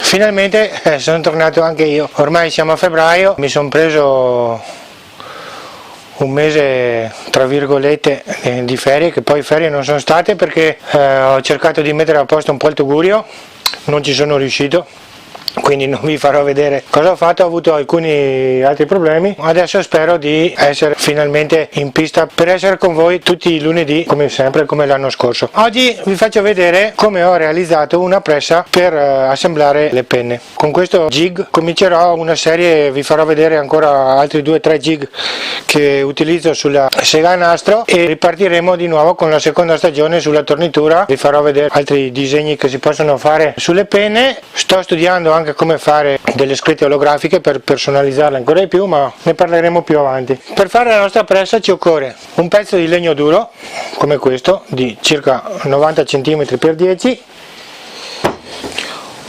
Finalmente sono tornato anche io, ormai siamo a febbraio, mi sono preso un mese tra virgolette di ferie, che poi ferie non sono state perché ho cercato di mettere a posto un po' il tugurio, non ci sono riuscito, quindi non vi farò vedere cosa ho fatto. Ho avuto alcuni altri problemi, adesso spero di essere finalmente in pista per essere con voi tutti i lunedì come sempre, come l'anno scorso. Oggi vi faccio vedere come ho realizzato una pressa per assemblare le penne. Con questo jig comincerò una serie, vi farò vedere ancora altri 2-3 jig che utilizzo sulla sega a nastro e ripartiremo di nuovo con la seconda stagione sulla tornitura. Vi farò vedere altri disegni che si possono fare sulle penne. Sto studiando anche come fare delle scritte olografiche per personalizzarle ancora di più, ma ne parleremo più avanti. Per fare la nostra pressa ci occorre un pezzo di legno duro come questo di circa 90 cm x 10,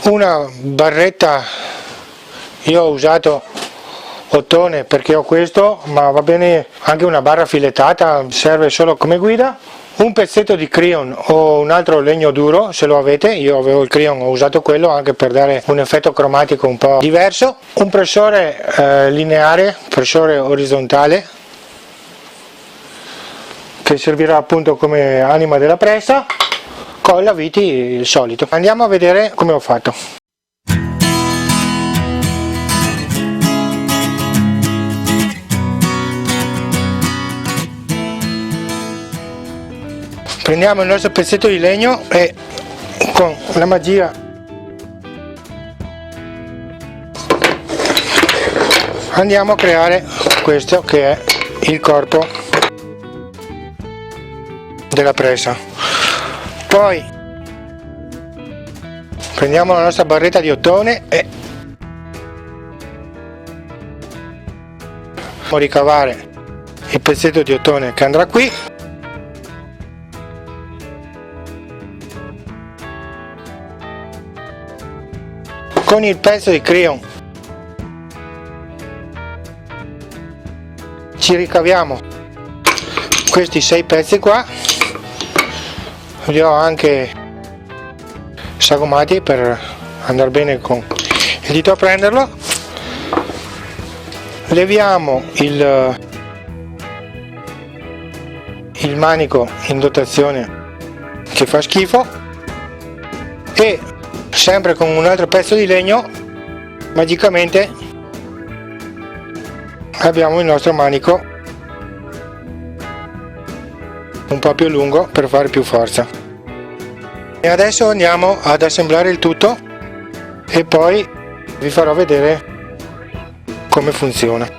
una barretta, io ho usato ottone perché ho questo, ma va bene anche una barra filettata, serve solo come guida. Un pezzetto di crayon o un altro legno duro se lo avete, io avevo il crayon, ho usato quello anche per dare un effetto cromatico un po' diverso. Un pressore lineare, pressore orizzontale, che servirà appunto come anima della pressa, colla, viti, il solito. Andiamo a vedere come ho fatto. Prendiamo il nostro pezzetto di legno e con la magia andiamo a creare questo che è il corpo della pressa. Poi prendiamo la nostra barretta di ottone e andiamo a ricavare il pezzetto di ottone che andrà qui. Con il pezzo di crayon ci ricaviamo questi 6 pezzi qua, li ho anche sagomati per andare bene con il dito a prenderlo. Leviamo il manico in dotazione che fa schifo e sempre con un altro pezzo di legno magicamente abbiamo il nostro manico un po' più lungo per fare più forza. E adesso andiamo ad assemblare il tutto e poi vi farò vedere come funziona.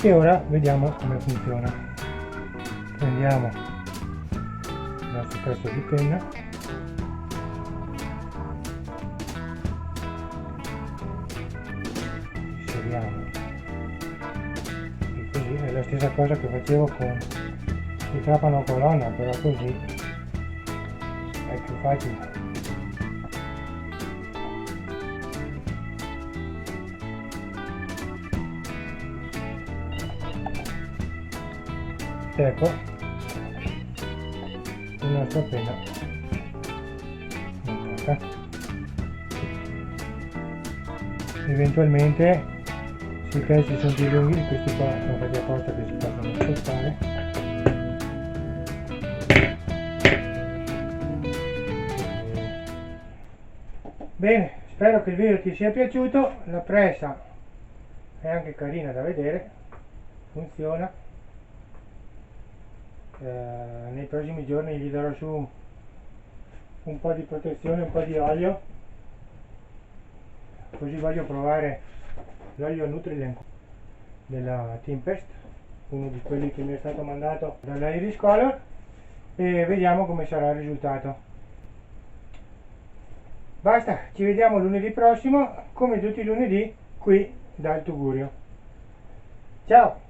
e ora vediamo come funziona. Prendiamo il nostro pezzo di penna, inseriamo, e così è la stessa cosa che facevo con il trapano colonna, però così è più facile. Ecco il nostro penna montata. Eventualmente se i pezzi sono più lunghi, questi qua sono fatti apposta che si possono spostare. Bene, spero che il video ti sia piaciuto. La pressa è anche carina da vedere, funziona. Nei prossimi giorni gli darò su un po' di protezione, un po' di olio, così voglio provare l'olio Nutrilent della Tempest, uno di quelli che mi è stato mandato dalla Iris Color, e vediamo come sarà il risultato. Basta, ci vediamo lunedì prossimo come tutti i lunedì qui dal Tugurio. Ciao!